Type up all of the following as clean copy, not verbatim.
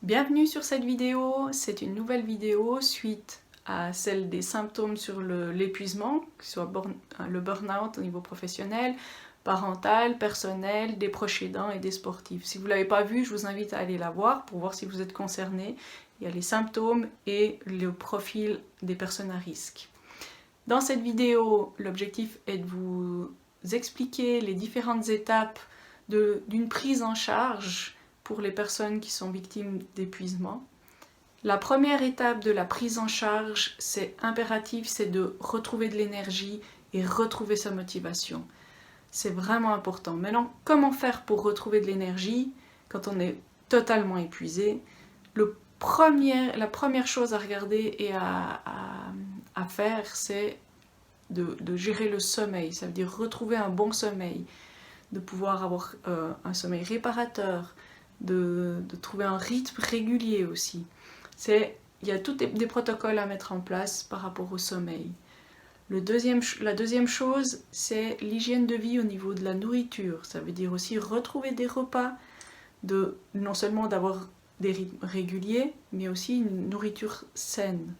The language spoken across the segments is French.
Bienvenue sur cette vidéo, c'est une nouvelle vidéo suite à celle des symptômes sur l'épuisement, que ce soit le burn-out au niveau professionnel, parental, personnel, des proches aidants et des sportifs. Si vous ne l'avez pas vue, je vous invite à aller la voir pour voir si vous êtes concerné. Il y a les symptômes et le profil des personnes à risque. Dans cette vidéo, l'objectif est de vous expliquer les différentes étapes d'une prise en charge pour les personnes qui sont victimes d'épuisement. La première étape de la prise en charge, c'est impératif, c'est de retrouver de l'énergie et retrouver sa motivation. C'est vraiment important. Maintenant, comment faire pour retrouver de l'énergie quand on est totalement épuisé? La première chose à regarder et à faire, c'est de gérer le sommeil. Ça veut dire retrouver un bon sommeil, de pouvoir avoir un sommeil réparateur, de trouver un rythme régulier aussi. Il y a tous des protocoles à mettre en place par rapport au sommeil. La deuxième chose, c'est l'hygiène de vie au niveau de la nourriture. Ça veut dire aussi retrouver des repas, non seulement d'avoir des rythmes réguliers, mais aussi une nourriture saine.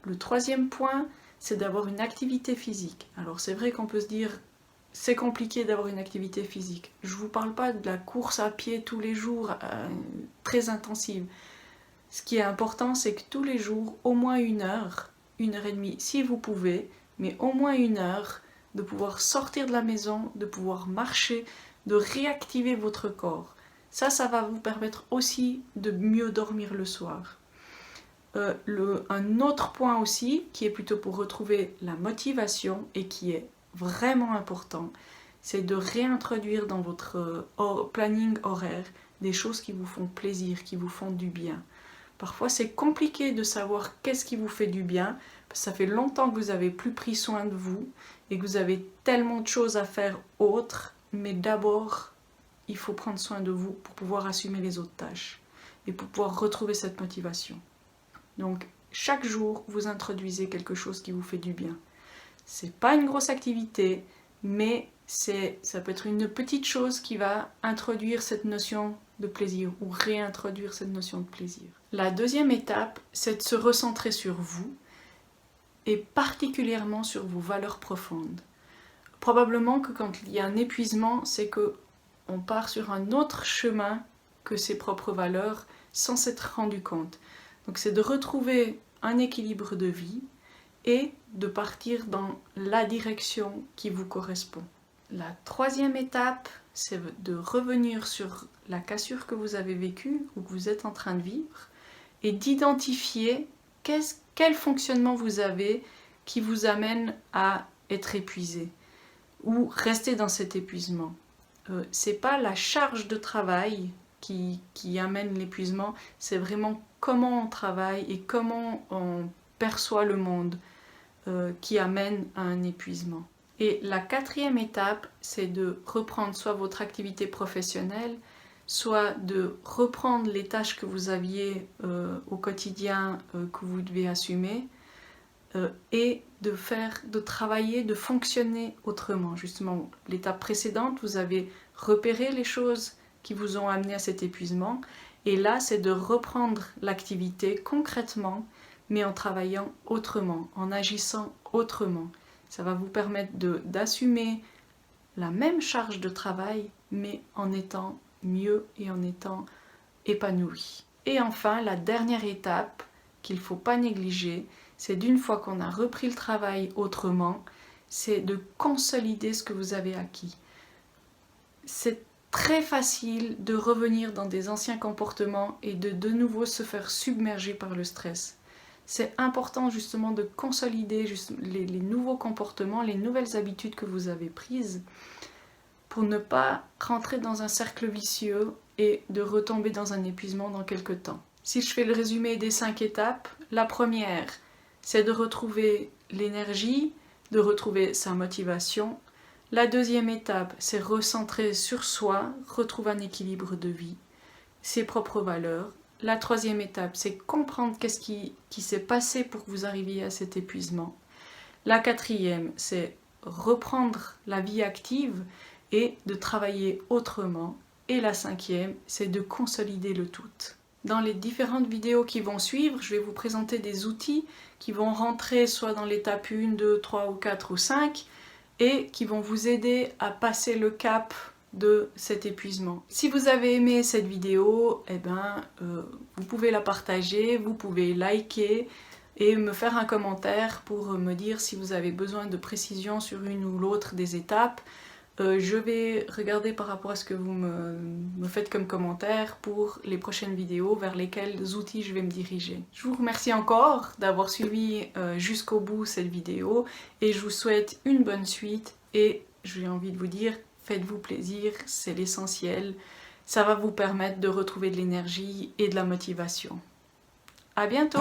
Le troisième point, c'est d'avoir une activité physique. Alors c'est vrai qu'on peut se dire, c'est compliqué d'avoir une activité physique. Je ne vous parle pas de la course à pied tous les jours, très intensive. Ce qui est important, c'est que tous les jours, au moins 1 heure, 1 heure et demie, si vous pouvez, mais au moins 1 heure, de pouvoir sortir de la maison, de pouvoir marcher, de réactiver votre corps. Ça va vous permettre aussi de mieux dormir le soir. Un autre point aussi, qui est plutôt pour retrouver la motivation et qui est vraiment important, c'est de réintroduire dans votre planning horaire des choses qui vous font plaisir, qui vous font du bien. Parfois c'est compliqué de savoir qu'est-ce qui vous fait du bien, parce que ça fait longtemps que vous n'avez plus pris soin de vous et que vous avez tellement de choses à faire autres, mais d'abord il faut prendre soin de vous pour pouvoir assumer les autres tâches et pour pouvoir retrouver cette motivation. Donc chaque jour vous introduisez quelque chose qui vous fait du bien. C'est pas une grosse activité, mais ça peut être une petite chose qui va introduire cette notion de plaisir ou réintroduire cette notion de plaisir. La deuxième étape, c'est de se recentrer sur vous et particulièrement sur vos valeurs profondes. Probablement que quand il y a un épuisement, c'est qu'on part sur un autre chemin que ses propres valeurs sans s'être rendu compte. Donc c'est de retrouver un équilibre de vie et de partir dans la direction qui vous correspond. La troisième étape, c'est de revenir sur la cassure que vous avez vécue ou que vous êtes en train de vivre et d'identifier quel fonctionnement vous avez qui vous amène à être épuisé ou rester dans cet épuisement. C'est pas la charge de travail qui amène l'épuisement, c'est vraiment comment on travaille et comment on perçoit le monde qui amène à un épuisement. Et la quatrième étape, c'est de reprendre soit votre activité professionnelle, soit de reprendre les tâches que vous aviez au quotidien que vous devez assumer et de travailler, de fonctionner autrement. Justement, l'étape précédente, vous avez repéré les choses qui vous ont amené à cet épuisement et là, c'est de reprendre l'activité concrètement mais en travaillant autrement, en agissant autrement. Ça va vous permettre d'assumer la même charge de travail, mais en étant mieux et en étant épanoui. Et enfin, la dernière étape qu'il ne faut pas négliger, c'est d'une fois qu'on a repris le travail autrement, c'est de consolider ce que vous avez acquis. C'est très facile de revenir dans des anciens comportements et de nouveau se faire submerger par le stress. C'est important justement de consolider les nouveaux comportements, les nouvelles habitudes que vous avez prises pour ne pas rentrer dans un cercle vicieux et de retomber dans un épuisement dans quelques temps. Si je fais le résumé des 5 étapes, la première, c'est de retrouver l'énergie, de retrouver sa motivation. La deuxième étape, c'est recentrer sur soi, retrouver un équilibre de vie, ses propres valeurs. La troisième étape, c'est comprendre qu'est-ce qui s'est passé pour que vous arriviez à cet épuisement. La quatrième, c'est reprendre la vie active et de travailler autrement. Et la cinquième, c'est de consolider le tout. Dans les différentes vidéos qui vont suivre, je vais vous présenter des outils qui vont rentrer soit dans l'étape 1, 2, 3 ou 4 ou 5 et qui vont vous aider à passer le cap de cet épuisement. Si vous avez aimé cette vidéo, vous pouvez la partager, vous pouvez liker et me faire un commentaire pour me dire si vous avez besoin de précision sur une ou l'autre des étapes. Je vais regarder par rapport à ce que vous me faites comme commentaire pour les prochaines vidéos vers lesquelles outils je vais me diriger. Je vous remercie encore d'avoir suivi jusqu'au bout cette vidéo et je vous souhaite une bonne suite et j'ai envie de vous dire, faites-vous plaisir, c'est l'essentiel. Ça va vous permettre de retrouver de l'énergie et de la motivation. À bientôt!